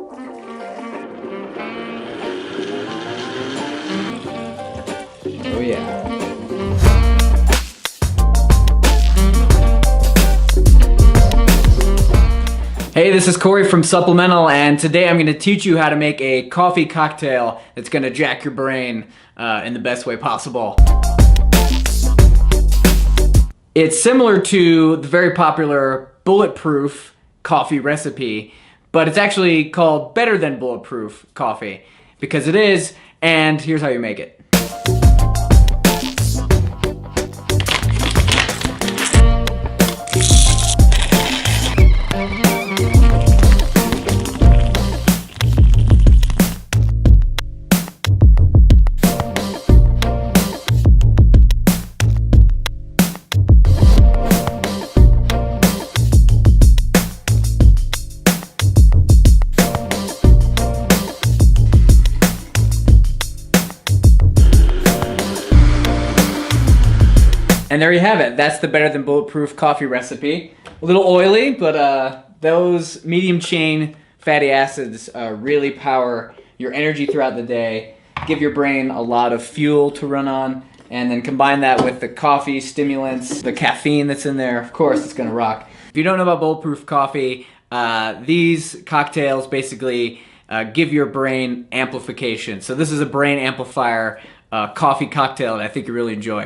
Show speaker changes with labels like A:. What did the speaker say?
A: Oh yeah. Hey, this is Corey from Supplemental, and today I'm going to teach you how to make a coffee cocktail that's going to jack your brain in the best way possible. It's similar to the very popular Bulletproof coffee recipe, but it's actually called Better Than Bulletproof coffee, because it is, and here's how you make it. And there you have it. That's the Better Than Bulletproof coffee recipe. A little oily, but those medium chain fatty acids really power your energy throughout the day, give your brain a lot of fuel to run on, and then combine that with the coffee stimulants, the caffeine that's in there. Of course, it's gonna rock. If you don't know about Bulletproof coffee, these cocktails basically give your brain amplification. So this is a brain amplifier coffee cocktail that I think you really enjoy.